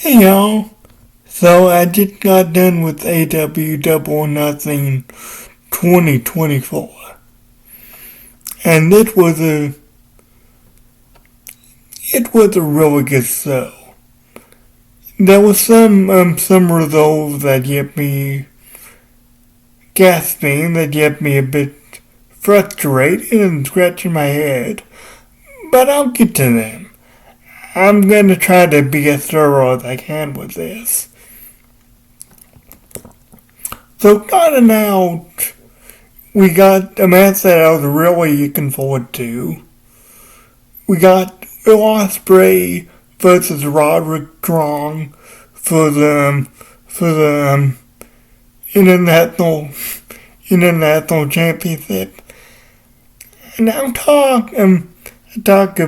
Hey y'all, so I just got done with AW Double or Nothing 2024, and it was a really good show. There was some results that kept me gasping, that kept me a bit frustrated and scratching my head, but I'll get to them. I'm gonna try to be as thorough as I can with this. So starting out, we got a match that I was really looking forward to. We got Will Ospreay versus Roderick Strong for the international championship. And I'll talk a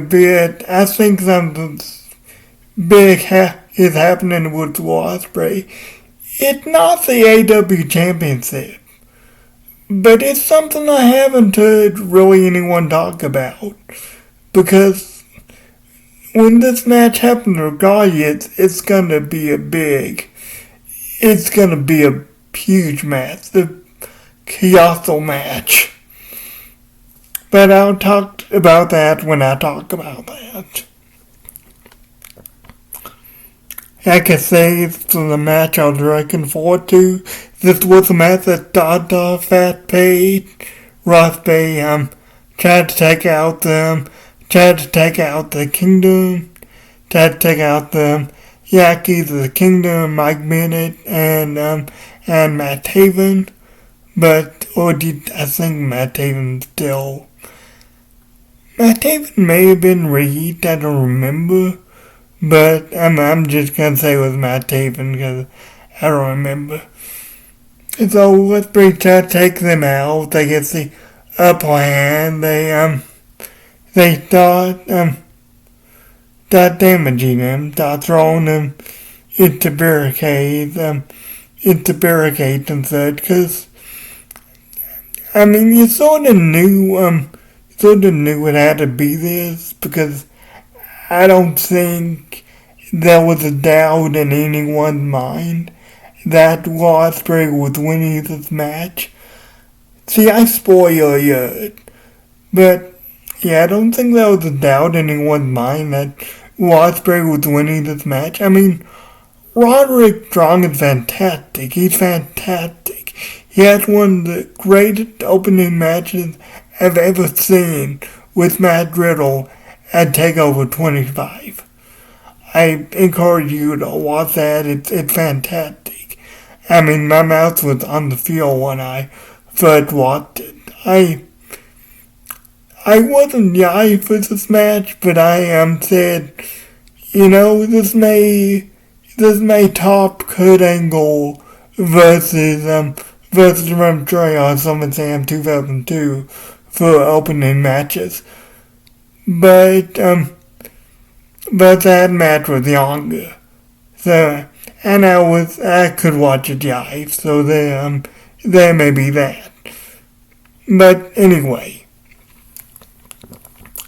bit. I think something big is happening with Will Ospreay. It's not the AW championship, but it's something I haven't heard really anyone talk about. Because when this match happens regardless, it's gonna be a huge match, the colossal match. But I'll talk about that when I talk about that. Like I say, it's the match I was looking forward to. This was a match that Dada Fat Page, Ross Bay, tried to take out the Kingdom, tried to take out the Yankees of the Kingdom, Mike Bennett and Matt Taven, I think Matt Taven may have been Reed, I don't remember, but I'm just gonna say it was Matt Taven because I don't remember. So let's try to take them out. They get the upper hand. They start damaging them, start throwing them into barricades and such. Because you sort of knew it had to be this, because I don't think there was a doubt in anyone's mind that Will Ospreay was winning this match. See, I spoil it, but yeah, I don't think there was a doubt in anyone's mind that Will Ospreay was winning this match. Roderick Strong is fantastic. He's fantastic. He has one of the greatest opening matches I've ever seen with Matt Riddle at TakeOver 25. I encourage you to watch that. It's fantastic. My mouth was on the floor when I first watched it. I wasn't hyped for this match, but I said, this may top Kurt Angle versus Rem Trey on SummerSlam 2002 for opening matches. But that match was longer. So, and I could watch it live, so there may be that. But anyway,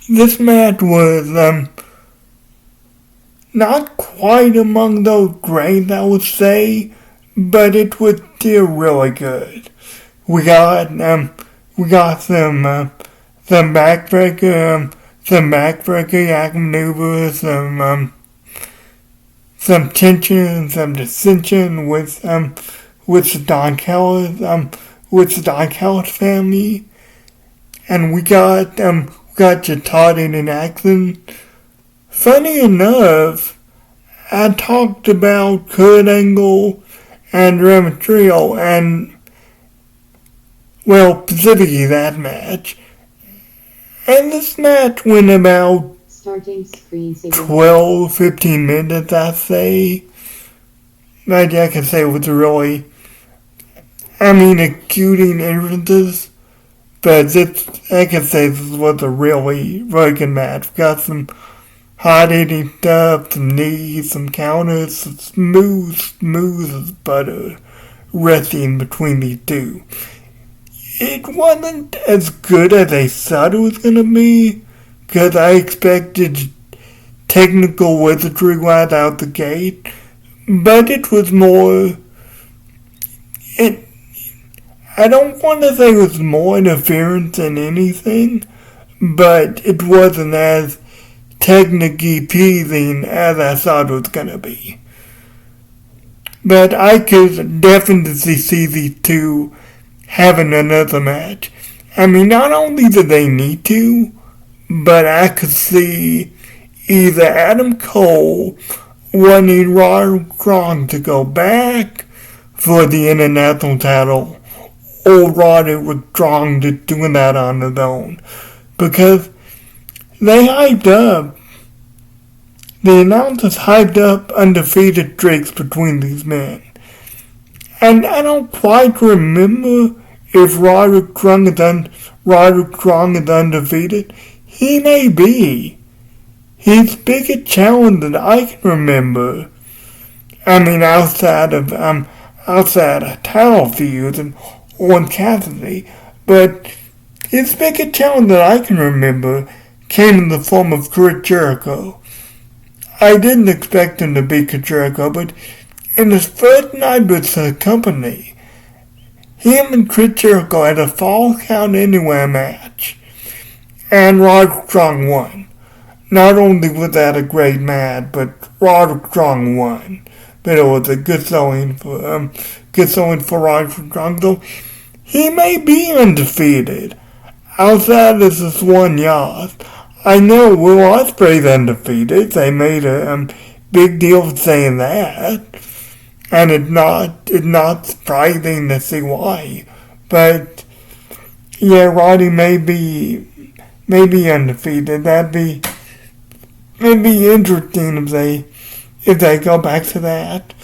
this match was not quite among those great, I would say, but it was still really good. We got some backbreaker yak maneuvers, some tension, some dissension with the Don Callis family, and we got Jatardin in action. Funny enough, I talked about Kurt Angle and Rey Mysterio, and specifically that match. And this match went about 12-15 minutes, I say. Maybe I can say it was really, executing entrances. But I can say this was a really, really good match. We got some hard-hitting stuff, some knees, some counters, some smooth as butter wrestling between these two. It wasn't as good as I thought it was going to be, because I expected technical wizardry right out the gate, but it was more, it, I don't want to say it was more interference than anything, but it wasn't as technically pleasing as I thought it was going to be. But I could definitely see these two having another match. I mean, not only do they need to, but I could see either Adam Cole wanting Roderick Strong to go back for the international title, or Roderick Strong just doing that on his own. Because they hyped up, the announcers hyped up undefeated streaks between these men. And I don't quite remember if Roderick Strong is undefeated. He may be. His biggest challenge that I can remember, I mean outside of title feuds and Orange Cassidy, but his biggest challenge that I can remember came in the form of Chris Jericho. I didn't expect him to beat Chris Jericho, but in his first night with the company, him and Chris Jericho had a Fall Count Anywhere match, and Roderick Strong won. Not only was that a great match, but Roderick Strong won. But it was a good showing for Roderick Strong. So he may be undefeated. Outside of this one loss, I know Will Ospreay's undefeated. They made a big deal of saying that, and it's not surprising to see why. But yeah, Roddy may be undefeated. That'd be interesting if they go back to that.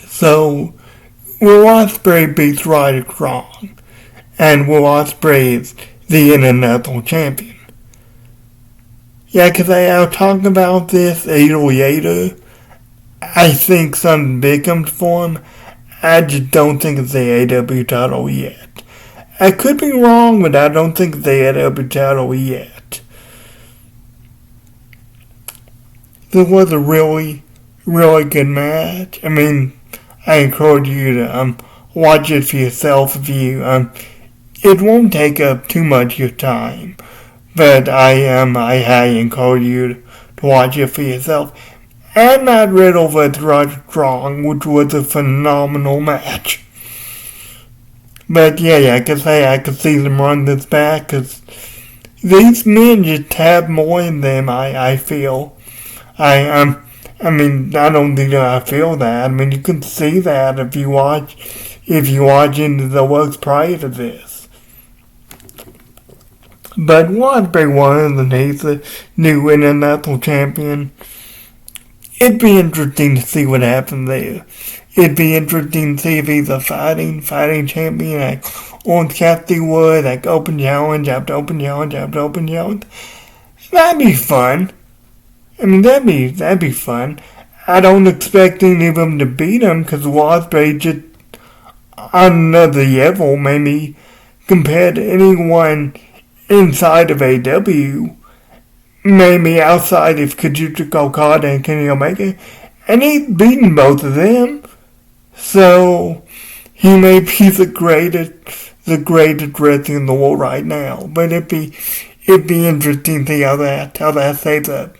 So Will Ospreay beats Roderick Strong, and Will Ospreay is the international champion. Yeah, because I was talking about this a little later. I think something big comes for him. I just don't think it's the AW title yet. I could be wrong, but I don't think it's the AW title yet. This was a really, really good match. I mean, I encourage you to watch it for yourself if you it won't take up too much of your time, but I highly encourage you to watch it for yourself. And Matt Riddle vs. Roderick Strong, which was a phenomenal match. But yeah, I could see them run this back, because these men just have more in them, I feel. I mean, not only do I feel that, I mean, you can see that if you watch into the works prior to this. But Ospreay won, and he's the new international champion. It'd be interesting to see what happens there. It'd be interesting to see if he's a fighting champion, like Orange Cassidy would, like open challenge after open challenge after open challenge. That'd be fun. I mean, that'd be fun. I don't expect any of them to beat him, because Ospreay just on another level, maybe compared to anyone inside of AW, maybe outside of Kazuchika Okada and Kenny Omega, and he's beaten both of them. So he may be the greatest wrestler in the world right now. But it'd be interesting to see how that shapes up.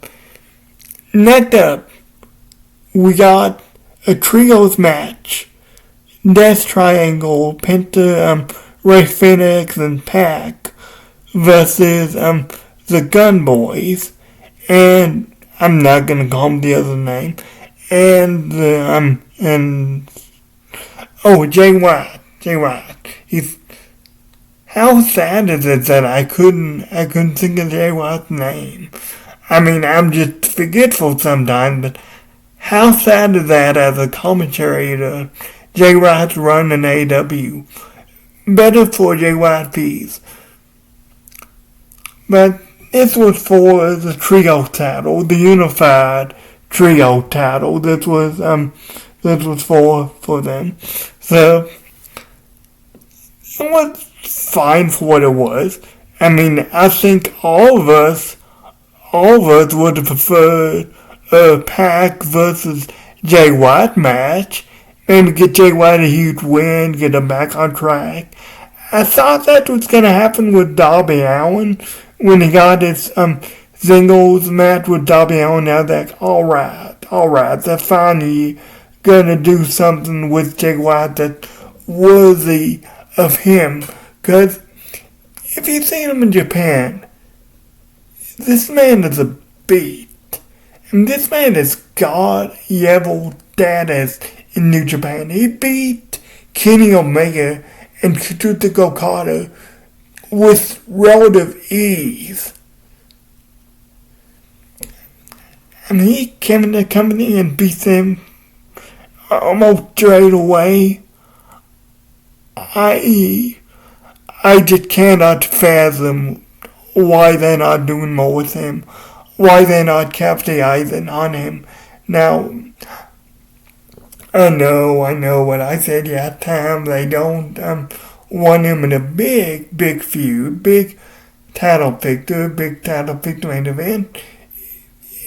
Next up, we got a trios match. Death Triangle, Penta, Ray Phoenix, and Pac versus the Gun Boys, and I'm not gonna call him the other name, and Jay White. How sad is it that I couldn't think of Jay White's name? I mean, I'm just forgetful sometimes, but how sad is that as a commentator? Jay White's run in AW. Better for Jay White, please. But this was for the trio title, the unified trio title. This was for them. So it was fine for what it was. I mean, I think all of us all of us would have preferred a Pac versus Jay White match. Maybe get Jay White a huge win, get him back on track. I thought that was going to happen with Darby Allin when he got his singles match with Darby Allin. I was like, alright, that's fine. You're going to do something with Jay White that's worthy of him. Because if you see him in Japan, this man is a beast. And this man is god-level status in New Japan. He beat Kenny Omega and Kazuchika Okada with relative ease. And he came in the company and beat them almost straight away. I just cannot fathom why they're not doing more with him. Why they're not capitalizing on him. Now, I know what I said last time. They don't want him in a big feud, big title victor main event.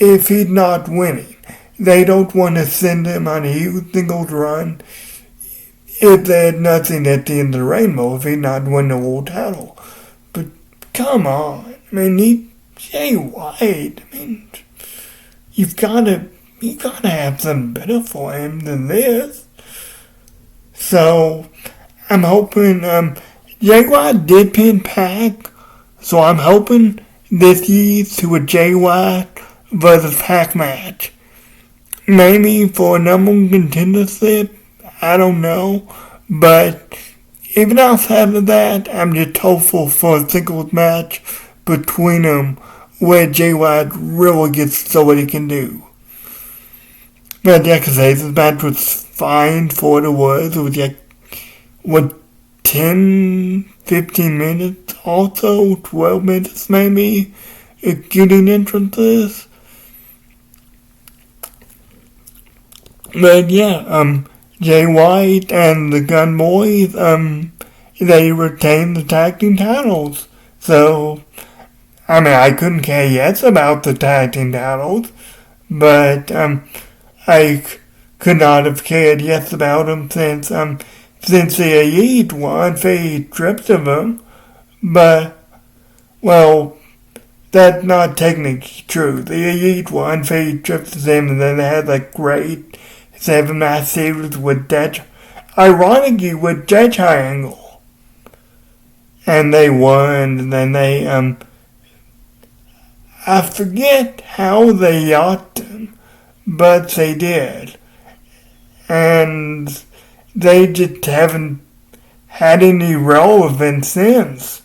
If he's not winning, they don't want to send him on a huge singles run if there's nothing at the end of the rainbow, if he's not winning the world title. But come on, I mean, Jay White, I mean, you've got to have something better for him than this. So, I'm hoping, Jay White did pin Pac, so I'm hoping this leads to a Jay White versus Pac match. Maybe for a number one contendership, I don't know, but even outside of that, I'm just hopeful for a singles match between them where Jay White really gets to what he can do. But like I say, this match was fine for what it was. It was like, 10, 15 minutes also, 12 minutes maybe, getting entrances. But yeah, Jay White and the Gun Boys, they retained the tag team titles. So, I mean, I couldn't care less about the tag team titles, but I could not have cared less about them since the Elite won 3 trips of them. But, well, that's not technically true. The Elite won 3 trips of them, and then they had that great 7-match series with ironically with Death Triangle. And they won, and then they, I forget how they got them, but they did. And they just haven't had any relevance since.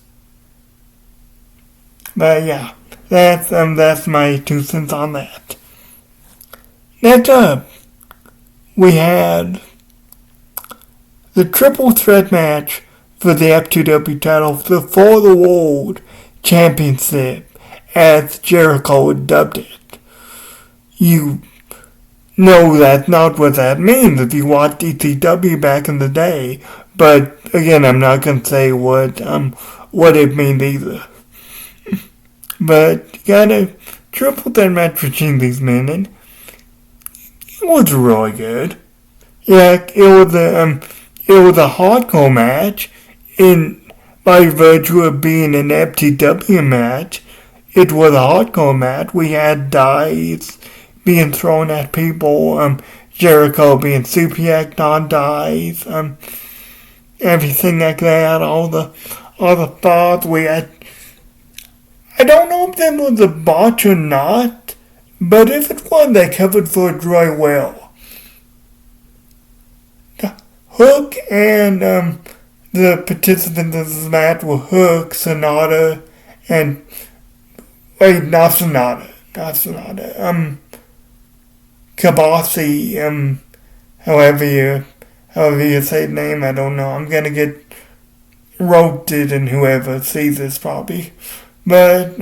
But yeah, that's my 2 cents on that. Next up, we had the triple threat match for the F2W title for the World Championship, as Jericho dubbed it. You know that's not what that means if you watched ECW back in the day, but again, I'm not going to say what it means either. But you got a triple threat match between these men, and it was really good. Yeah, it was a hardcore match, by virtue of being an FTW match. It was a hardcore match. We had dives being thrown at people, Jericho being suplexed on dives, everything like that. All the thoughts we had. I don't know if that was a botch or not, but if it was, they covered for it really well. Hook and the participants of this match were Hook, Sonata, and not Sonata. Kabasi, however you say the name, I don't know. I'm gonna get roasted and whoever sees this probably. But,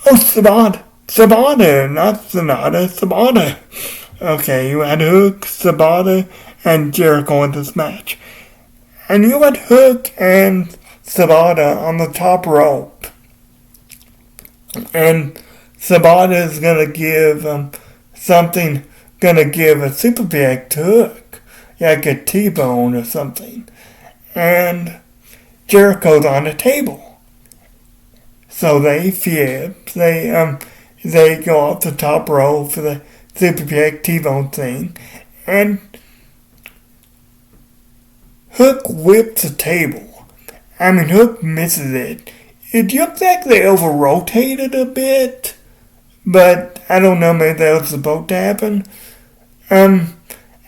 Sabata, not Sonata, Sabata. Okay, you had Hook, Sabata, and Jericho in this match. And you had Hook and Sabata on the top rope. And Sabata's gonna give gonna give a super kick to Hook, like a T-bone or something. And Jericho's on the table. So they flip, they go off the top row for the super kick T-bone thing, and Hook whips the table. I mean, Hook misses it. It looks like they over-rotated a bit, but I don't know, maybe that was supposed to happen. And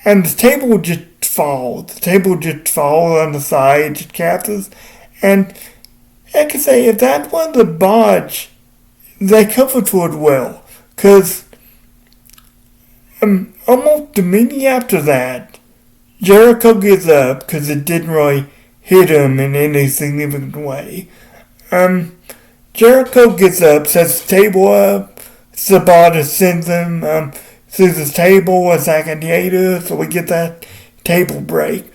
the table just falls. The table just falls on the side, just collapses. And I can say, if that was a botch, they covered for it well. Because almost immediately after that, Jericho gives up because it didn't really hit him in any significant way. Jericho gets up, sets the table up. Sabata sends him through the table a second later, so we get that table break.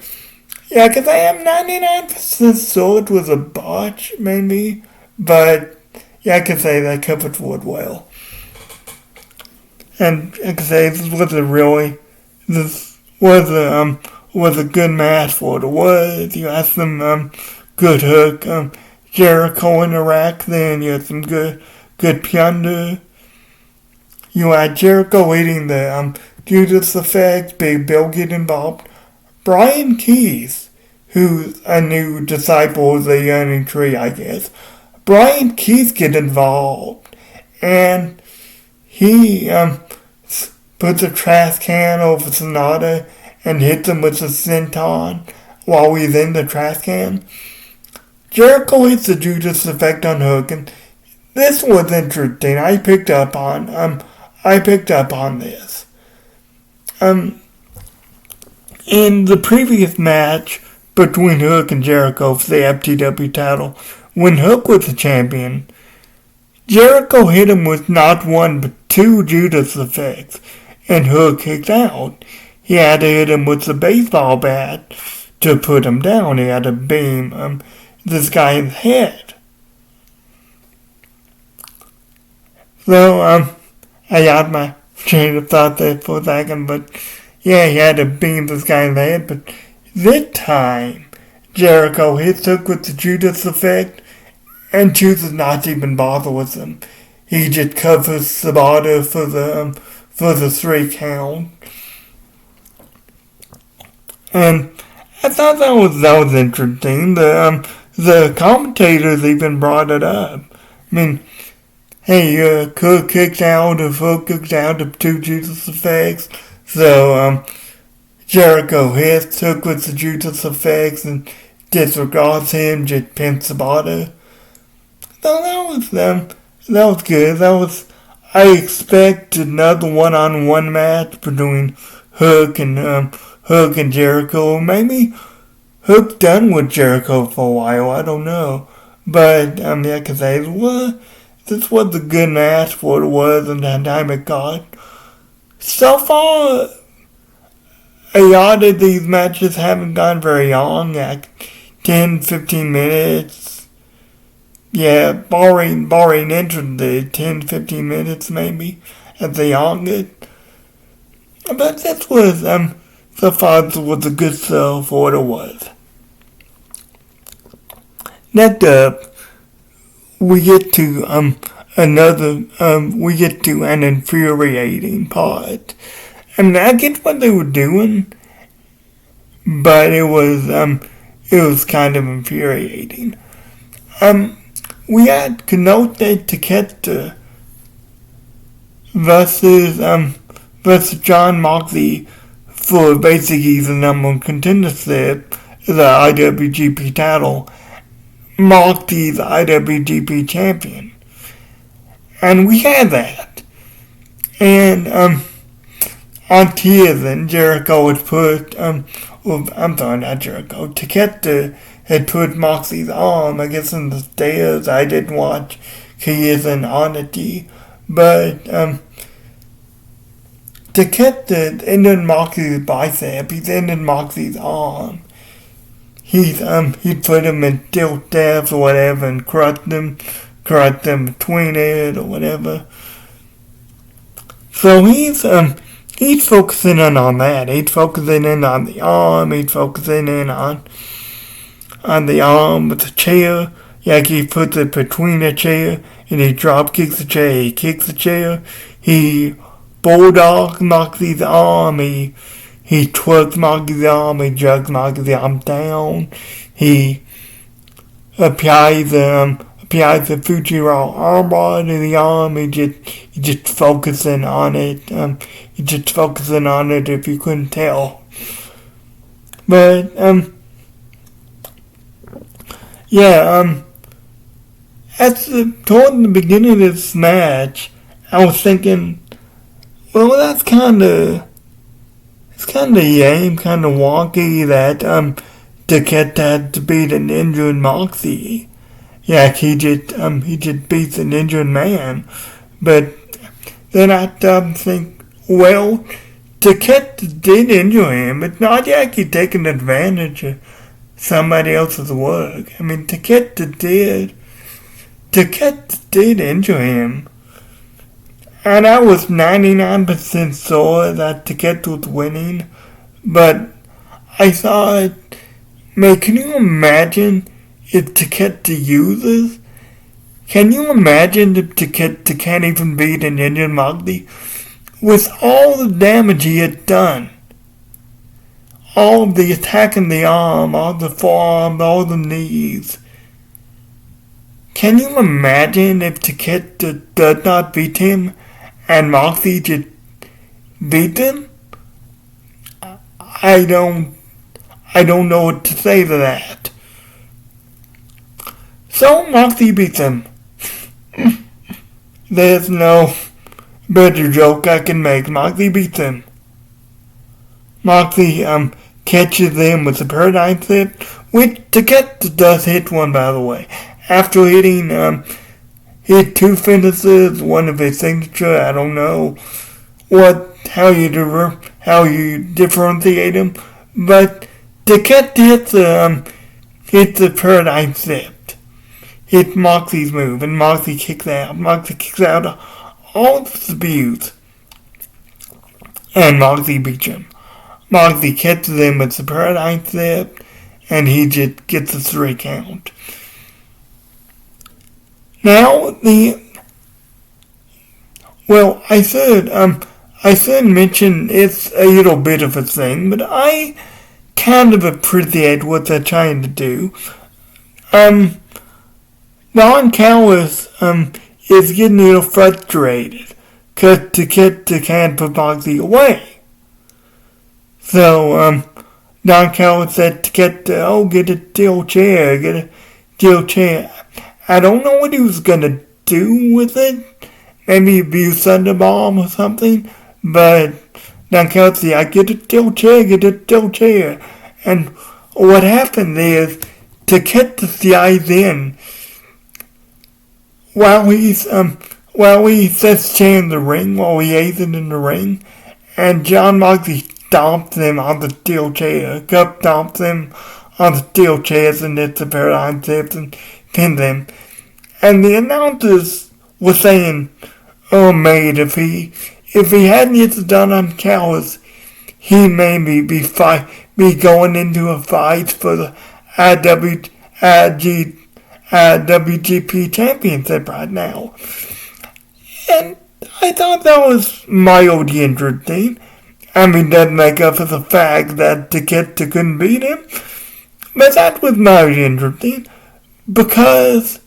Yeah, because I am 99% sure it was a botch, maybe. But, yeah, I can say that covered for it well. And I can say this was a good match for what it was. You had some good Hook, Jericho interact, then you had some good plunder. You had Jericho leading the Judas Effect, Big Bill get involved. Brian Keith, who's a new disciple of the Yearning Tree, I guess. Brian Keith get involved, and he puts a trash can over Sonata and hits him with a senton while he's in the trash can. Jericho hits the Judas Effect on Hook, and this was interesting. I picked up on this. In the previous match between Hook and Jericho for the FTW title, when Hook was the champion, Jericho hit him with not one but two Judas Effects, and Hook kicked out. He had to hit him with the baseball bat to put him down. He had to beam this guy's head. So, I got my train of thought there for a second, but yeah, he had to beam this guy's head. But this time, Jericho hits Hook with the Judas Effect and chooses not to even bother with him. He just covers Sabata for the 3 count. And I thought that was interesting. The commentators even brought it up. I mean, hey, Cook kicks out, or Hook kicks out of 2 Judas Effects. So, Jericho hits Hook with the Judas Effects and disregards him, just pins Sabata. So that was good. I expected another one-on-one match between Hook and Jericho. Maybe Hook done with Jericho for a while, I don't know. But, I can say, this was a good match for what it was and the time it got. So far, a lot of these matches haven't gone very long, like 10, 15 minutes. Yeah, barring entry, 10, 15 minutes maybe at the longest. But this was, so far this was a good show for what it was. Next up, we get to an infuriating part. I mean, I get what they were doing, but it was kind of infuriating. We had Kenote Takeshita versus Jon Moxley for basically the number one contendership, the IWGP title. Moxley's IWGP champion. And we had that. And on TSN, Jericho had put, Takeshita had put Moxley's arm, I guess, in the stairs. I didn't watch TSN on it, but Takeshita ended Moxley's bicep. He's ended Moxley's arm. He put him in tilt death or whatever and crushed him correct them between it or whatever. So he's focusing in on that. He's focusing in on the arm. He's focusing in on the arm with the chair. Like he puts it between the chair and he drop kicks the chair. He kicks the chair. He bulldog Moxley's arm. He twerks Moxley's arm. He jugs Moxley's arm down. He applies the Fujiwara armbar to the arm. He just focusing on it. He just focusing on it if you couldn't tell. But toward the beginning of this match, I was thinking, well, it's kind of lame, kind of wonky that Takeda had to beat an injured Moxley. Yeah, he just beats an injured man. But then I think, well, Takeda did injure him. It's not like he's taking advantage of somebody else's work. I mean, Takeda did injure him. And I was 99% sure that Takeda was winning. But I thought, man, can you imagine if Takeda uses? Can you imagine if Takeda can't even beat an injured Moxley? With all the damage he had done, all the attack in the arm, all the forearm, all the knees. Can you imagine if Takeda does not beat him and Moxley just beat him? I don't know what to say to that. So Moxley beats him. There's no better joke I can make. Moxley beats him. Moxley catches him with a paradigm flip, which Takeda does hit one, by the way. After hitting hit two finishes, one of his signature, I don't know how you differentiate them, but Takeda hits the paradigm flip. Hit Moxley's move, and Moxley kicks out. Moxley kicks out all the disputes, and Moxley beats him. Moxley catches him with the paradigm flip, and he just gets a 3 count. Now I should mention it's a little bit of a thing, but I kind of appreciate what they're trying to do. Don Callis is getting a little frustrated because Takeda can't put Moxley away. So Don Callis said to get a steel chair, I don't know what he was gonna do with it. Maybe abuse Thunderbomb or something. But Don Callis said, get a steel chair. And what happened is Takeda slides in while he sets chair in the ring, while he aids it in the ring, and John Moxley stomps him on the steel chair. Cup stomps him on the steel chairs and hits the paradigm tips and pins him. And the announcers were saying, oh mate, if he hadn't hit the done on Callis, he may be going into a fight for the WGP Championship right now. And I thought that was mildly interesting. I mean, that make up for the fact that Takeda couldn't beat him. But that was mildly interesting because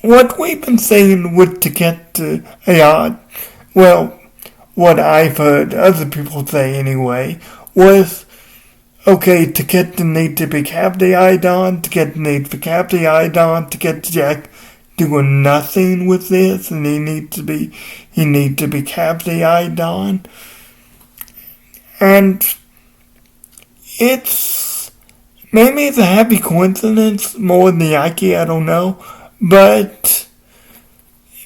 what we've been saying with Takeda a lot, well, what I've heard other people say anyway, was, okay, Takeda needs to be capitalized on, Takeda needs to be capitalized on, Takeda Jack doing nothing with this, and he needs to be capitalized on. And maybe it's a happy coincidence more than the Ike, I don't know. But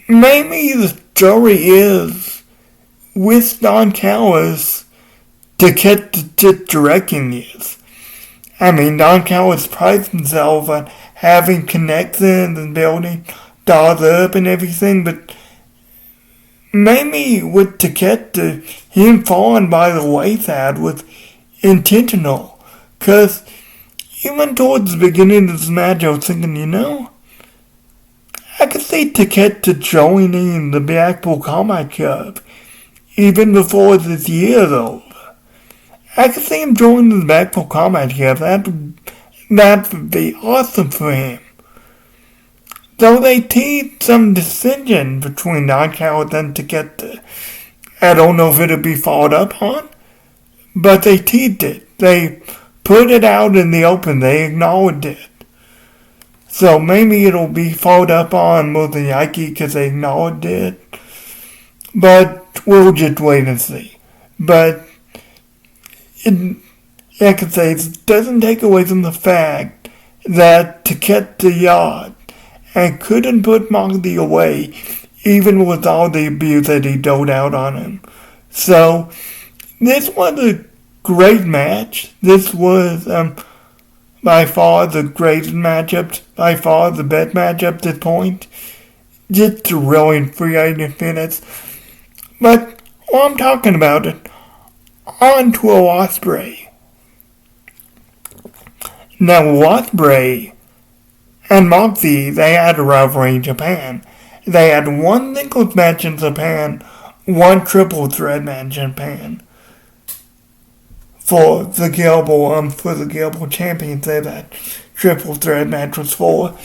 maybe the story is with Don Callis Takeda just directing this. I mean, Don Callis prides himself on having connections and building dolls up and everything, but maybe with Takeshita, him falling by the wayside was intentional. Because even towards the beginning of this match, I was thinking, I could see Takeshita joining the Blackpool Combat Club even before this year is over. I could see him joining the Blackpool Combat Club. That would be awesome for him. So they teased some decision between Knockouts and Takeshita. I don't know if it'll be followed up on, but they teased it. They put it out in the open. They acknowledged it. So maybe it'll be followed up on Motoyaki because they acknowledged it. But we'll just wait and see. But I can say it doesn't take away from the fact that Takeshita yawned and couldn't put Moxley away, even with all the abuse that he doled out on him. So, this was a great match. This was by far the greatest matchup, by far the best matchup at this point. Just a really infuriating finish. But while I'm talking about it, on to Ospreay. Now, Ospreay and Moxley, they had a rivalry in Japan. They had one singles match in Japan, one triple threat match in Japan. For the global championship, that triple threat match was for.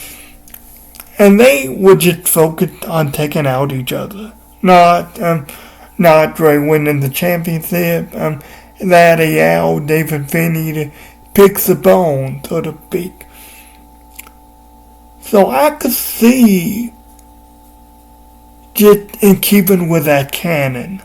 And they were just focused on taking out each other. Not really winning the championship. They had a yell David Finney to pick the bone, so to speak. So I could see, just in keeping with that canon,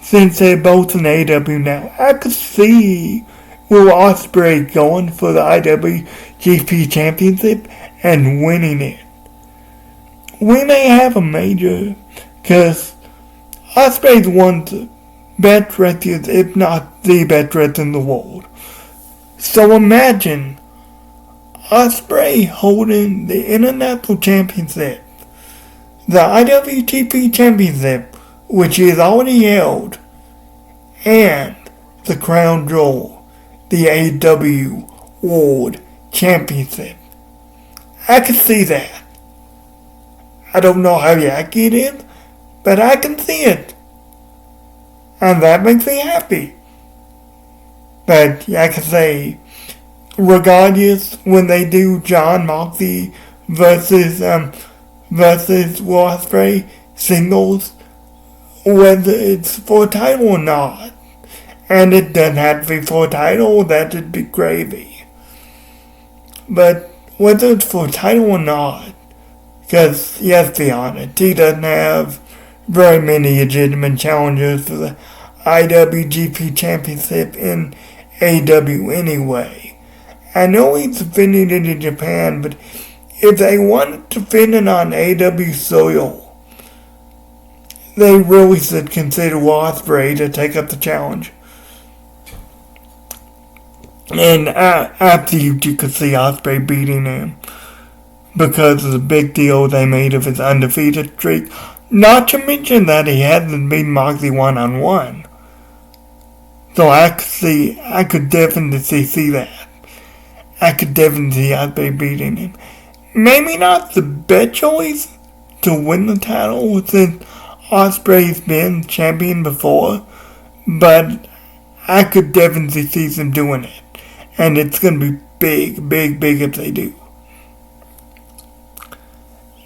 since they're both in AW now, I could see Will Ospreay going for the IWGP Championship and winning it. We may have a major, because Ospreay's one of the best wrestlers, if not the best wrestler in the world. So imagine Ospreay holding the International Championship, the IWGP Championship, which he has already held, and the Crown Jewel, the AW World Championship. I can see that. I don't know how yucky it is, but I can see it. And that makes me happy. But I can say, regardless, when they do Jon Moxley versus Will Ospreay singles, whether it's for a title or not, and it doesn't have to be for a title, that'd be gravy. But whether it's for a title or not, because let's be honest, he doesn't have very many legitimate challengers for the IWGP Championship in AW anyway. I know he's defending it in Japan, but if they wanted to defend it on AW soil, they really should consider Ospreay to take up the challenge. And absolutely you could see Ospreay beating him because of the big deal they made of his undefeated streak. Not to mention that he hasn't beaten Moxley one-on-one. So I could definitely see that. I could definitely see Ospreay beating him. Maybe not the best choice to win the title since Ospreay's been champion before, but I could definitely see them doing it. And it's going to be big, big, big if they do.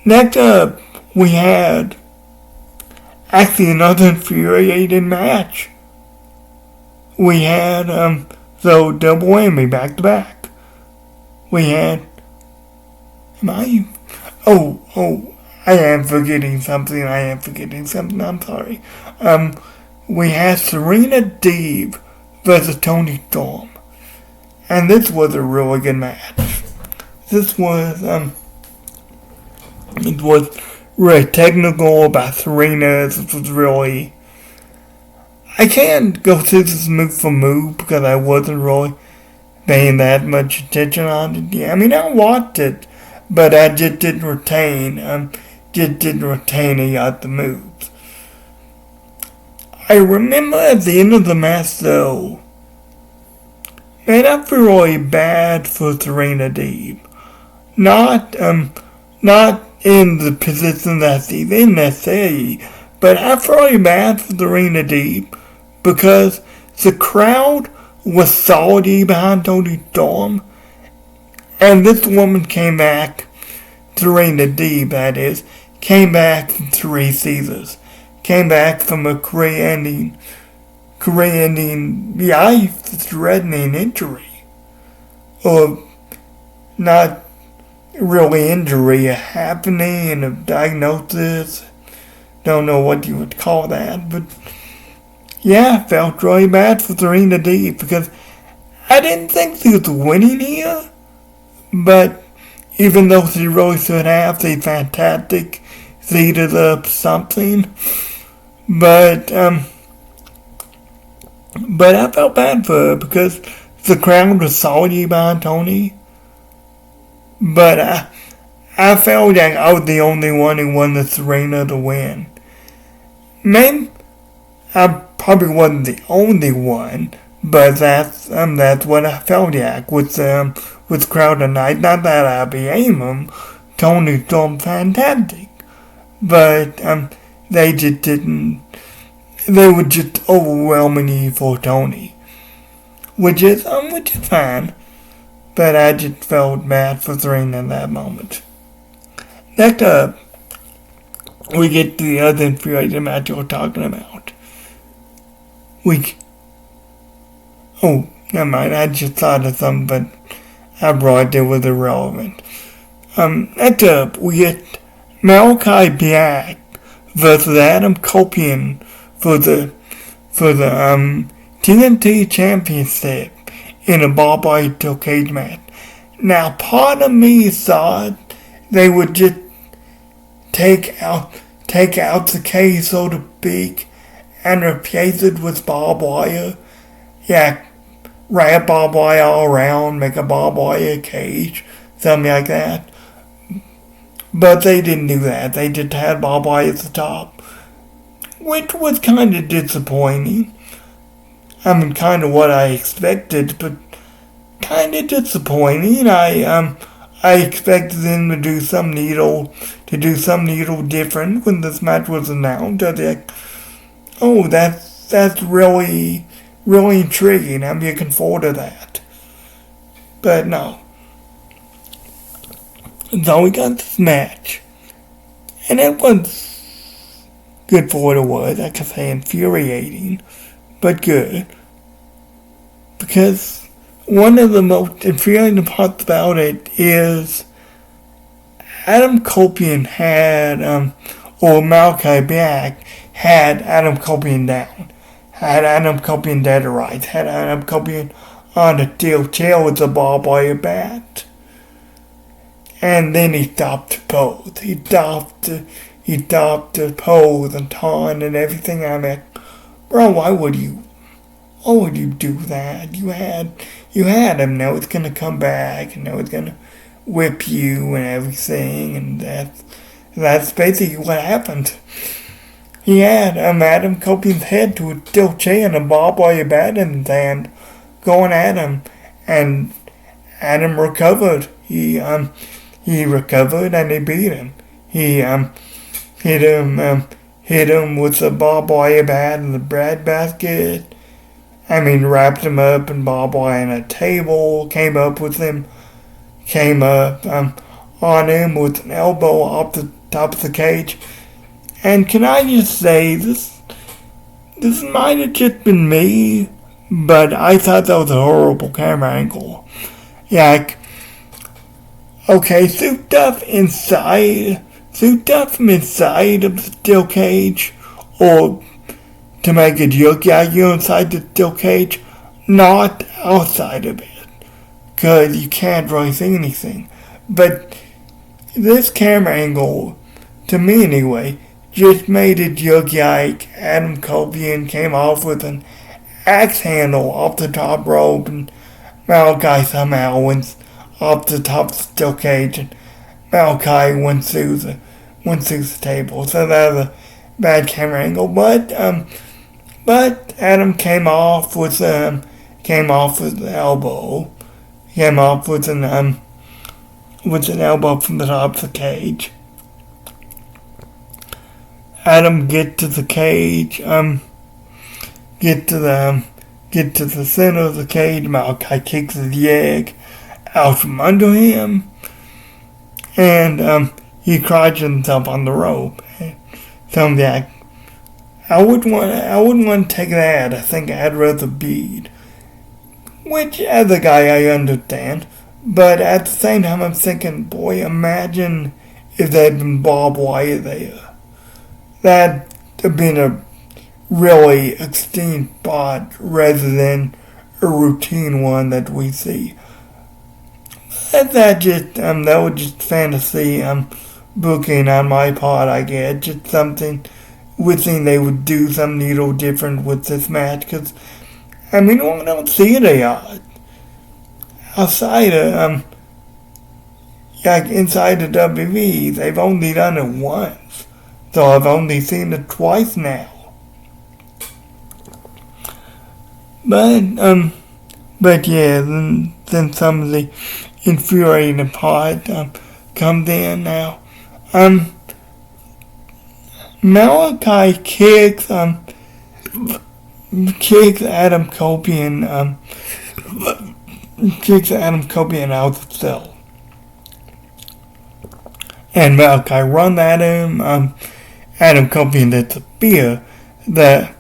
Next up, we had actually another infuriating match. We had, double whammy back to back. We had, I am forgetting something, I'm sorry. We had Serena Deeb versus Toni Storm. And this was a really good match. This was, it was really technical about Serena. This was really, I can't go through this move for move because I wasn't really paying that much attention on it. Yeah, I mean, I watched it, but I just didn't retain, any of the moves. I remember at the end of the match, though, man, I feel really bad for Serena Deeb. Not in the position that she's in necessarily, but I feel really bad for Serena Deeb because the crowd was salty behind Toni Storm, and this woman came back, Serena Deeb that is, came back from 3 Caesars, came back from a career-ending, life-threatening injury, or not really injury, a happening, a diagnosis, don't know what you would call that, but yeah, I felt really bad for Serena Deeb because I didn't think she was winning here, but even though she really should have, she's fantastic, seated up something, but I felt bad for her because the crowd was salty behind Toni, but I felt like I was the only one who wanted Serena to win. Maybe I probably wasn't the only one, but that's what I felt like with crowd tonight. Not that I blame them. Toni Storm fantastic, but they just didn't. They were just overwhelmingly for Toni, which is fine. But I just felt bad for Serena in that moment. Next up, we get to the other infuriating match we're talking about. Never mind, I just thought of something, but I brought it was irrelevant. Next up, we get Malachi Black versus Adam Copeland for the TNT Championship in a barbed wire steel cage match. Now, part of me thought they would just take out the cage, so to speak, and replace it with barbed wire. Yeah, wrap barbed wire all around, make a barbed wire cage, something like that. But they didn't do that. They just had barbed wire at the top, which was kind of disappointing. I mean, kind of what I expected, but kind of disappointing. I expected them to do some needle different when this match was announced. I was like, oh, that's really intriguing. I'm looking forward to that. But no. So we got this match, and it was good for what it was. I could say infuriating, but good. Because one of the most infuriating parts about it is Adam Copeland had, or Malachi Black had Adam Copeland down. Had Adam Copeland dead to rights. Had Adam Copeland on a steel chair with a barbed wire bat. And then he stopped the pose. He stopped the pose and taunt and everything. I'm like, bro, why would you do that? You had him. Now it's gonna come back, and now it's gonna whip you and everything, and that's basically what happened. He had Adam Copeland's head to a steel chair and a barbed wire bat in his hand, going at him, and Adam recovered. He recovered and he beat him. He hit him with a barbed wire bat in the bread basket. I mean, wrapped him up in barbed wire on a table. Came up on him with an elbow off the top of the cage. And can I just say, this might have just been me, but I thought that was a horrible camera angle. Yeah, okay, souped up from inside of the steel cage, or to make it look like you're inside the steel cage, not outside of it, because you can't really see anything. But this camera angle, to me anyway, just made it look like Adam Copeland came off with an axe handle off the top rope and Malachi somehow went off the top of the steel cage, and Malachi went through the table. So that was a bad camera angle. But Adam came off with the elbow. Came off with an elbow from the top of the cage. Adam get to the cage, get to the center of the cage. Malachi kicks the egg out from under him, and he crouches himself on the rope. Something like, I wouldn't want to take that. I think I'd rather bleed. Which, as a guy, I understand. But at the same time, I'm thinking, boy, imagine if there'd been barbed wire there. That'd have been a really extreme spot rather than a routine one that we see. That was just fantasy booking on my part, I guess. Just something wishing they would do something a little different with this match, because I mean, we don't see it a lot. Outside of, like inside the WWE, they've only done it once. So I've only seen it twice now. But yeah, then some of the infuriating part comes in now. Malachi kicks Adam Copeland out of the cell. And Malachi run at him. Adam Copeland hits a spear that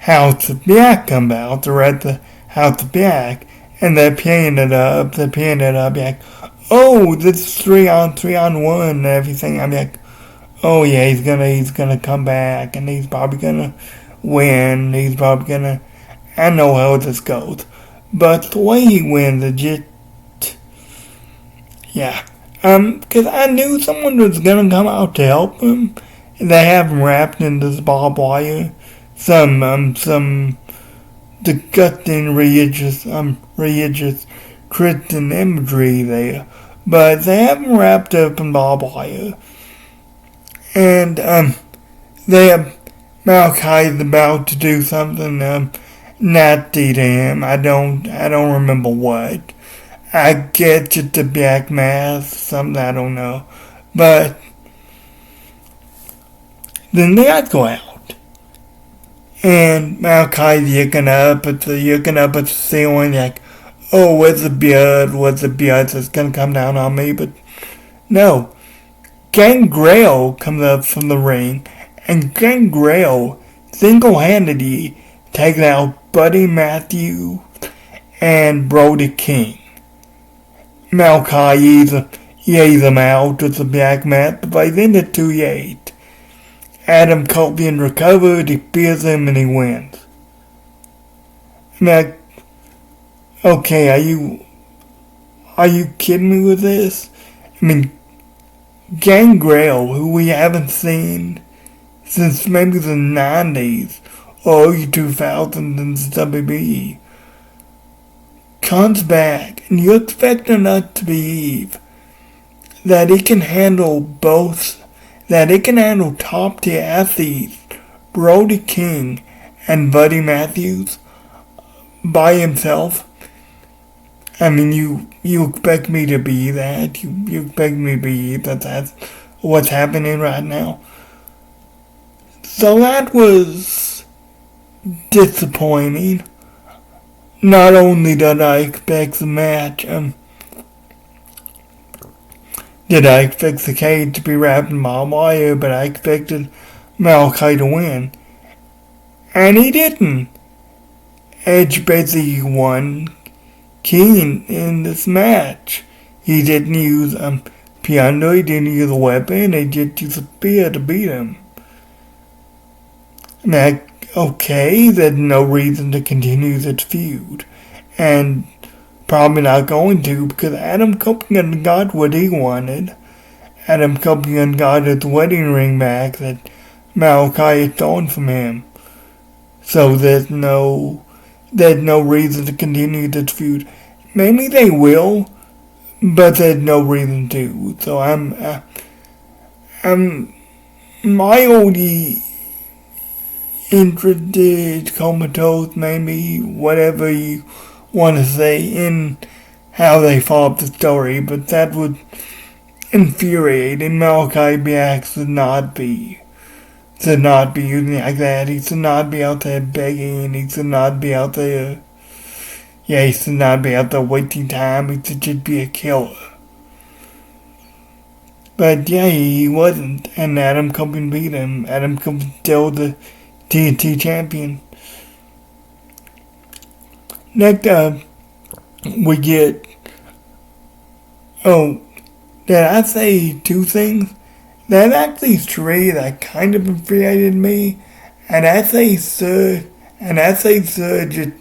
House of Black come out, or at the House of Black, and they're paying it up, like, oh, this is 3-on-1 and everything. I'm like, oh yeah, he's gonna come back, and he's probably gonna win. I know how this goes. But the way he wins, it just, yeah. Cause I knew someone was gonna come out to help him. They have him wrapped in this barbed wire. Some disgusting religious Christian imagery there. But they have him wrapped up in barbed wire. And, they have Malachi is about to do something nasty to him. I don't remember what. I guess it's a black mask, something I don't know. But then the lights go out, and Malachi's looking up at the ceiling like, oh, where's the blood that's gonna come down on me? But no, Gangrel comes up from the ring, and Gangrel single-handedly takes out Buddy Matthews and Brody King. Malachi eases them out with the black mask, but by then it's too late. Adam Copeland recovered, he spears him, and he wins. Now, okay, are you kidding me with this? I mean, Gangrel, who we haven't seen since maybe the 90s or early 2000s in the WWE, comes back, and you're expecting us to believe that he can handle top tier athletes, Brody King and Buddy Matthews, by himself. I mean, you expect me to be that? You expect me to believe that that's what's happening right now? So that was disappointing. Not only did I expect the match, did I expect the cage to be wrapped in barbed wire, but I expected Malachi to win. And he didn't. Edge basically won King in this match. He didn't use piano, he didn't use a weapon, he just used a spear to beat him. Now, okay, there's no reason to continue this feud. And probably not going to, because Adam Copeland got what he wanted. Adam Copeland got his wedding ring back that Malachi had stolen from him. So there's no reason to continue this feud. maybe they will, but there's no reason to. So I'm mildly interested, comatose, maybe whatever you want to say, in how they follow the story. But that would infuriate, and Malachi Black should not be using it like that. He should not be out there begging. He should not be out there. Yeah, he should not be out there wasting time. He should just be a killer. But yeah, he wasn't, and Adam Cole beat him. Adam Cole still the TNT champion. Next up, we get. Oh, did I say two things? There's actually three that kind of infuriated me, and I say third just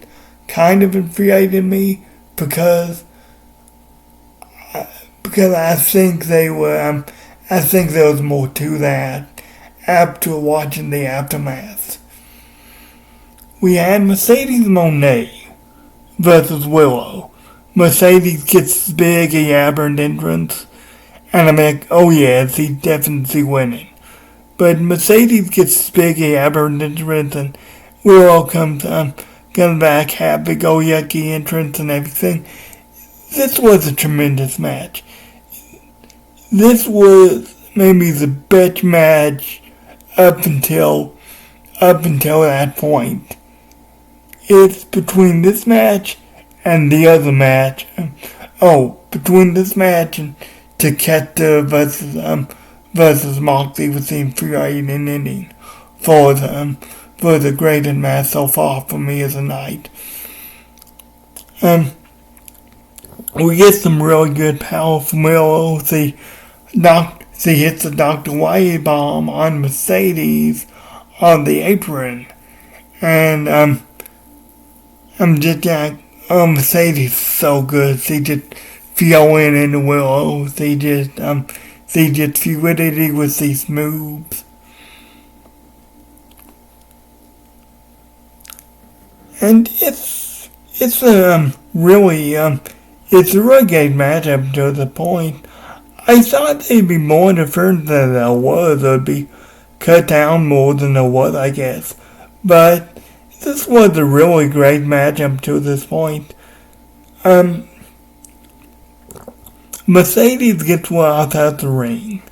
kind of infuriated me because I think they were I think there was more to that after watching the aftermath. We had Mercedes Moné versus Willow. Mercedes gets big a aberrant entrance, and I'm like, oh yeah, she's definitely winning. But Mercedes gets big a aberrant entrance, and Willow comes back, have big old yucky entrance and everything. This was a tremendous match. This was maybe the best match up until that point. It's between this match and the other match. Between this match and Takeshita versus Moxley was the infuriating ending for the greatest match so far for me as a night. We get some really good power from Willow. She hits the Dr. Wyatt bomb on Mercedes on the apron. And I'm just like, oh, Mercedes is so good. She just flowing into Willow. She just fluidity with these moves. And it's a really good matchup to the point. I thought they'd be more different than there was. It'd be cut down more than there was, I guess. But this was a really great matchup to this point. Mercedes gets Willow out the ring,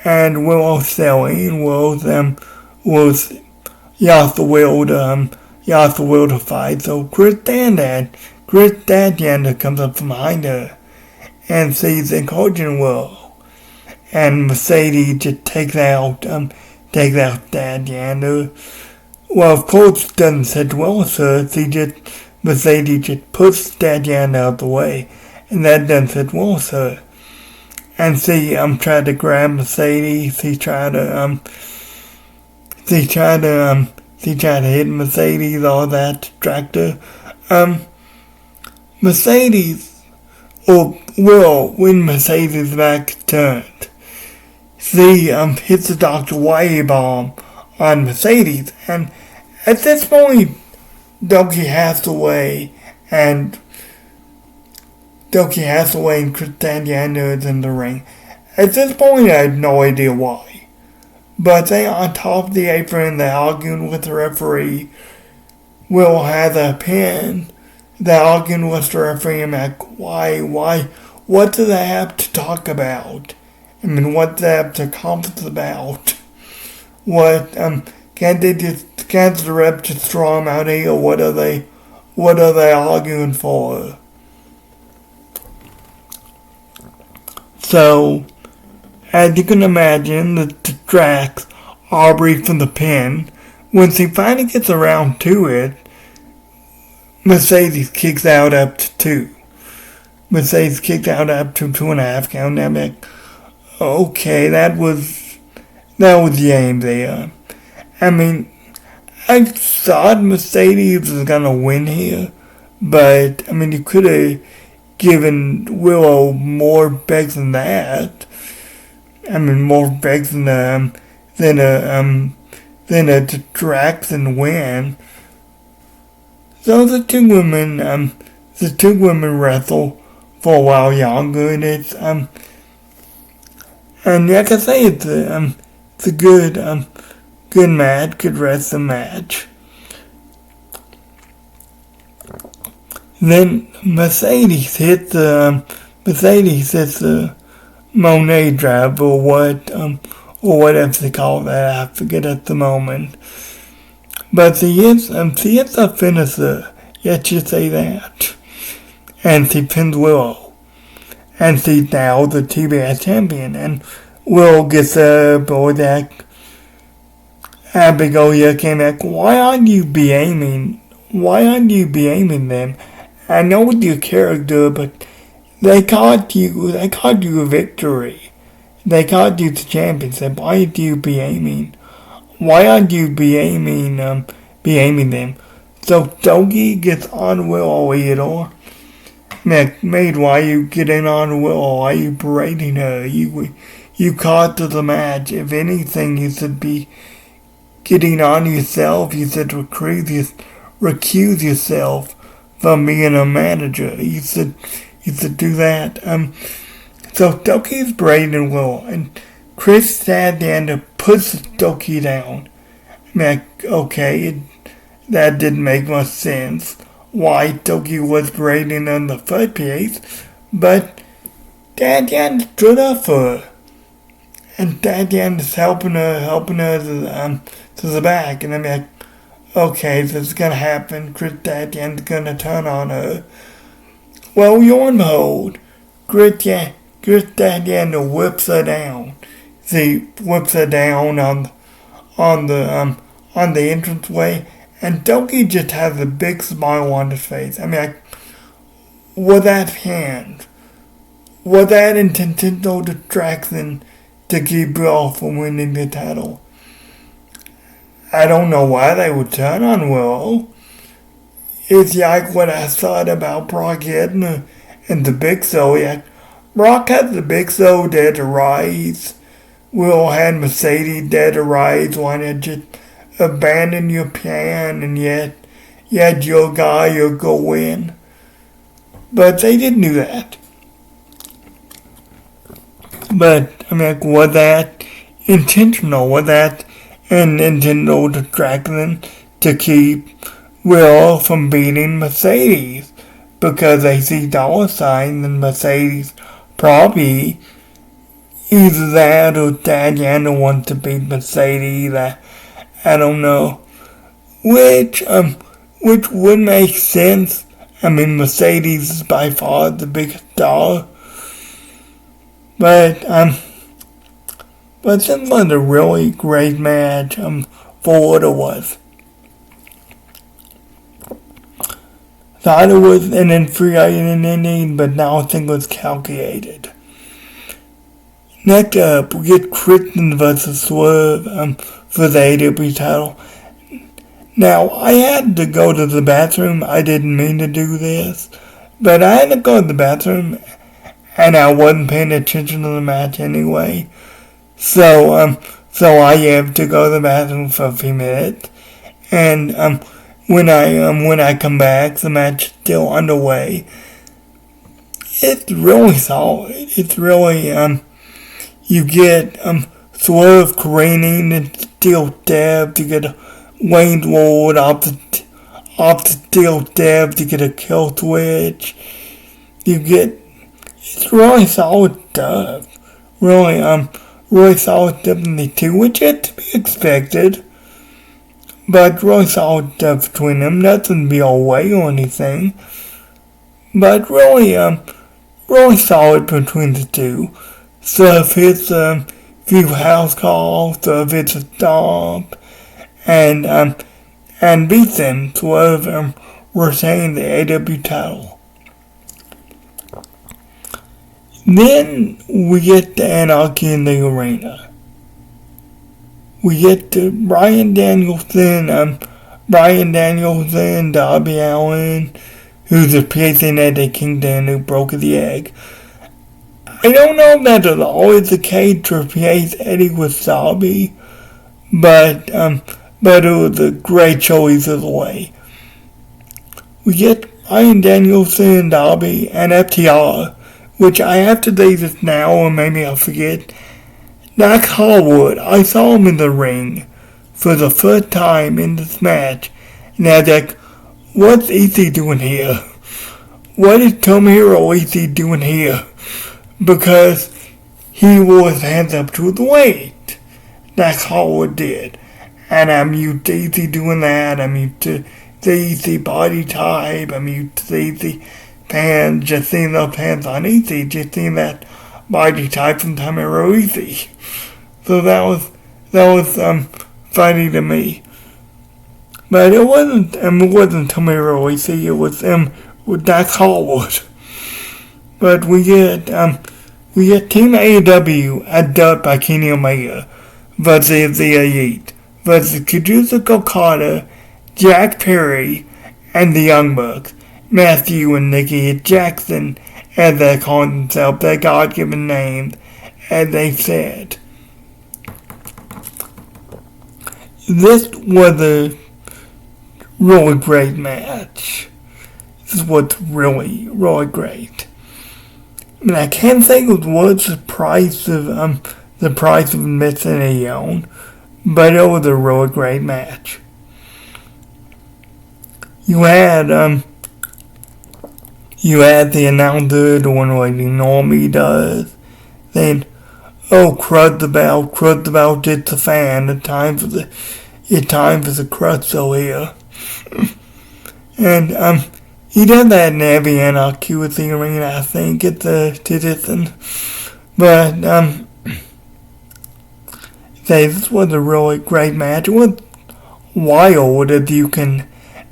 and Willow's selling. Willow's lost the will to fight. So Chris Statlander comes up from behind her and sees encouraging Willow, and Mercedes just takes out Statlander. Well, of course, doesn't set well with her. Mercedes just puts Statlander out the way, and that doesn't sit well with her. And she tried to grab Mercedes. She tried to hit Mercedes, all that, distract her. Mercedes, or Will, when Mercedes' back turned, she hits the Dr. Wyatt bomb on Mercedes, and at this point, Douki Hathaway and Chris Statlander is in the ring. At this point, I had no idea why. But they on top of the apron, they're arguing with the referee. Will has a pin. They're arguing with the referee. I'm like, why? What do they have to talk about? I mean, what do they have to conference about? What, can't the rep just throw them out here? What are they arguing for? So, as you can imagine, the distracts Aubrey from the pin. When she finally gets around to it, Mercedes kicks out up to 2. Mercedes kicked out up to 2.5 count. I'm like, okay, that was the aim there. I mean, I thought Mercedes was gonna win here, but I mean, you could have given Willow more begs than that. I mean, more begs than a distract and win. So the two women the two women wrestle for a while longer, and it's and like I say, it's a good match, good wrestling match. Then Mercedes hits the Monet drive or whatever they call that. I forget at the moment. But she is a finisher. Let's just say that. And she pins Willow. And she's now the TBS champion. And Willow gets aboard that. Abigail came back. Why aren't you aiming them? I know your character, but they called you a victory. They called you the championship. Why aren't you aiming? Why aren't you aiming them? So Dougie gets on Willow either. Maid, why you getting on Willow? Why you berating her? You caught to the match. If anything, you should be getting on yourself. You should recuse yourself from being a manager. You should do that. So Doki's berating Willow, and Chris sat down to push Doki down. Okay, that didn't make much sense. Why Doki was berating in the first place, but Dadian stood up for her, and Dadian is helping her to the back, and I'm like, okay, this is gonna happen. Chris Dadian's gonna turn on her. Well, you're on hold. Chris Dadian whips her down. She whips her down on the entranceway, and Doki just has a big smile on his face. Was that hand? Was that intentional distraction to keep Willow from winning the title? I don't know why they would turn on Willow. It's like what I thought about Brock Lesnar and the Big Show. Brock had the Big Show dead to rise. Willow had Mercedes dead to rise. Why not just abandon your plan and yet your guy will go win? But they didn't do that. But was that intentional? Was that an intentional distraction to keep Willow from beating Mercedes? Because they see dollar signs and Mercedes probably either that or Diana wants to beat Mercedes. I don't know. Which would make sense. Mercedes is by far the biggest star. But this was a really great match for what it was. Thought it was an infuriating ending, but now I think it was calculated. Next up, we get Christian versus Swerve for the AW title. Now, I had to go to the bathroom. I didn't mean to do this, but I had to go to the bathroom, and I wasn't paying attention to the match anyway. So I have to go to the bathroom for a few minutes, and when I come back, the match is still underway. It's really solid. It's really you get Swerve careening and steel stab to get a Wayne Ward off the steel stab to get a kill switch. It's really solid stuff. Really solid stuff in the two, which is to be expected. But really solid stuff between them. Nothing to be all way or anything. But really solid between the two. Swerve hits a few house calls, Swerve hits a stomp, and beats them. Swerve retaining the AW title. Then we get to Anarchy in the Arena. We get to Bryan Danielson, Darby Allin, who's replacing Eddie Kingston, who broke the egg. I don't know if that is always the case to replace Eddie with Darby, but it was a great choice of the way. We get Ian Danielson and Darby and FTR, which I have to say this now or maybe I'll forget. Dax Harwood, I saw him in the ring for the first time in this match, and I was like, what's EC doing here? What is Tomohiro EC doing here? Because he wore his hands up to the weight. Dax Harwood did. And I'm used to EC doing that. I'm used to the EC body type. I'm used to the EC pants. Just seeing those pants on EC. Just seeing that body type from Tomohiro EC. So that was funny to me. But it wasn't Tomohiro EC. It was with Dax Harwood. But we get Team AEW dubbed by Kenny Omega versus the Elite versus Kazuchika Okada, Jack Perry, and the Young Bucks, Matthew and Nikki Jackson, as they call themselves, their God-given names, as they said. This was a really great match. This was really, really great. I mean, I can't think of what's the price of missing a yawn, but it was a really great match. You had the announcer doing what he normally does, saying, "Oh, crud the bell, it's a fan. It's time for the crutzo here." And he did that in every Anarchy with the arena, I think, at the tradition. But this was a really great match. It was wild, as you can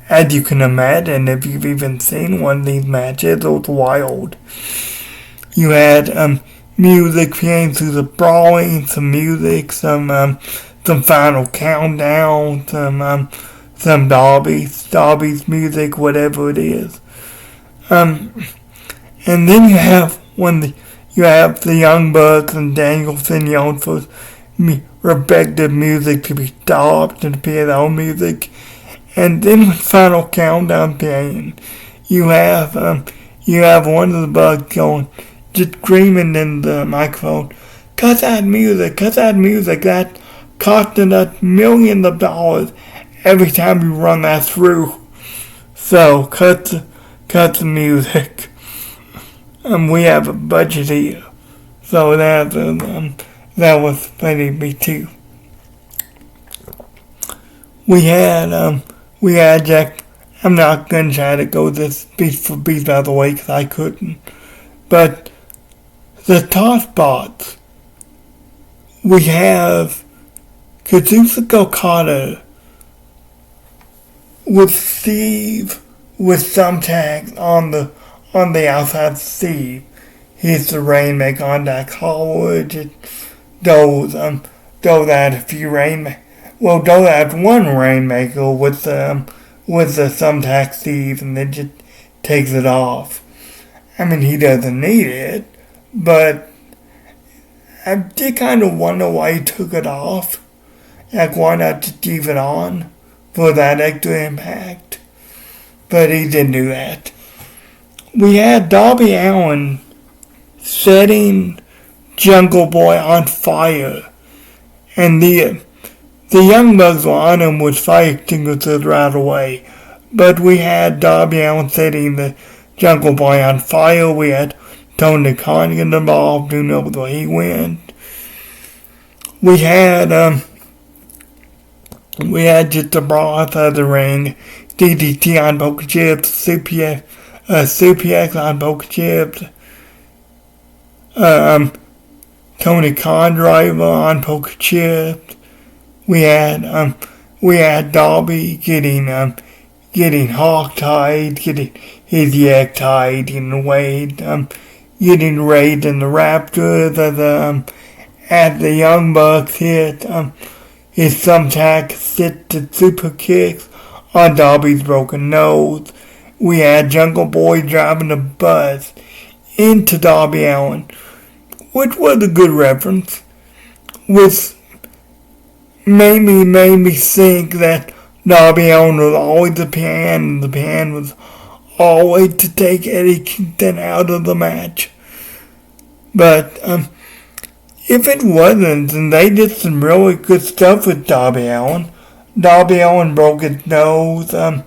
imagine. If you've even seen one of these matches, it was wild. You had music playing through the brawling, some music, some final countdown, some Darby's music, whatever it is. And then you have the Young Bucks and Danielson yelling for respective music to be stopped and to play their own music. And then with final countdown playing, you have one of the Bucks going, just screaming in the microphone, cut that music, that costing us millions of dollars every time you run that through. So cut the music. We have a budget here. So that was funny to me too. We had Jack. I'm not gonna try to go this beat for beat by the way because I couldn't. But the top spots, we have Kazuchika Okada with Steve with thumbtacks on the outside of Steve. He's the Rainmaker on Dax Harwood. Those had a few those had one Rainmaker with the thumbtack Steve, and then just takes it off. I mean, he doesn't need it, but I did kind of wonder why he took it off. Like, why not just leave it on for that extra impact? But he didn't do that. We had Darby Allin setting Jungle Boy on fire, and the Young Bucks were on him with fire extinguishers right away. But we had Darby Allin setting the Jungle Boy on fire. We had Tony Khan getting involved. Who knows where he went? We had just a brawl outside the ring. DDT on Poker Chips, CPX on Poker Chips, Tony Khan driver on Poker Chips. We had Darby getting hog-tied, getting his yak tied in Wade, getting Raid in the Raptors as the Young Bucks hit his thumbtack hit the super kicks on Darby's broken nose. We had Jungle Boy driving a bus into Darby Allin, which was a good reference, which made me think that Darby Allin was always the pan, and the pan was always to take Eddie Kingston out of the match. But if it wasn't, then they did some really good stuff with Darby Allin. Darby Allin broke his nose. The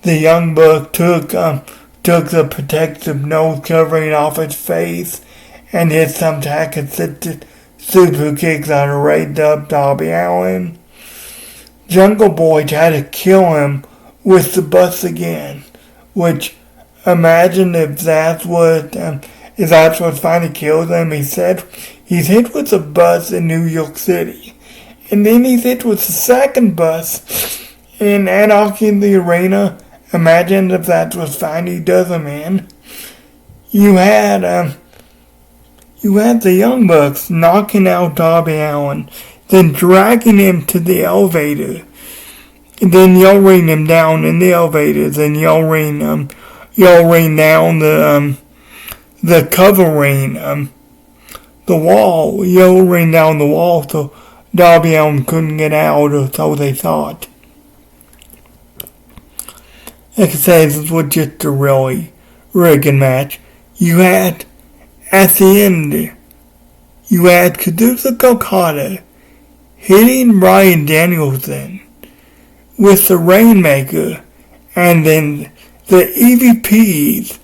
Young Buck took the protective nose covering off his face and hit some tack-assisted super kicks on a raised up Darby Allin. Jungle Boy tried to kill him with the bus again, which, imagine if that's what finally killed him. He said he's hit with a bus in New York City, and then he's hit with the second bus in Anarchy in the Arena. Imagine if that's what finally does him in. You had the Young Bucks knocking out Darby Allin, then dragging him to the elevator, and then yelling him down in the elevator, then yelling down the covering, the wall, yelling down the wall so Darby Allin couldn't get out, or so they thought. Like I said, this was just a really good match. You had, at the end, you had Kazuchika Okada hitting Bryan Danielson with the Rainmaker, and then the EVPs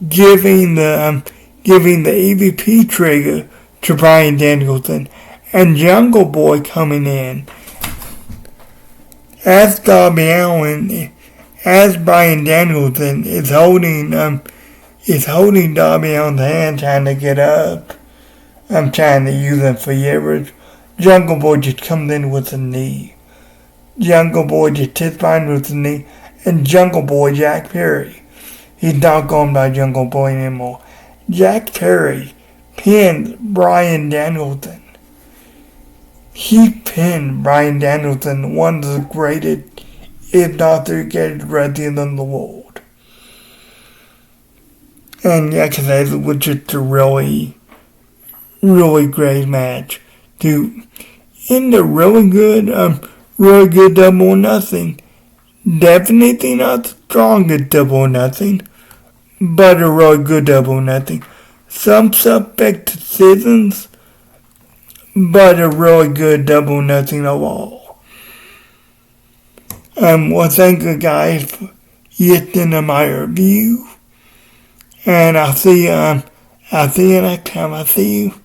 giving the EVP trigger to Bryan Danielson, and Jungle Boy coming in as Darby Allin, as Bryan Danielson is holding Darby Allin's hand, trying to get up. I'm trying to use him for years. Jungle Boy just comes in with a knee. Jungle Boy just hits Bryan with a knee, and Jungle Boy Jack Perry. He's not going by Jungle Boy anymore. Jack Perry pinned Bryan Danielson. He pinned Bryan Danielson, one of the greatest, if not the greatest wrestler in the world. And like I said, it was just a really great match. To end a really good Double or Nothing. Definitely not the strongest Double or Nothing, but a really good Double or Nothing. Some suspect decisions, but a really good Double or Nothing overall. Well, thank you guys for listening to my review, and I'll see you next time. I'll see you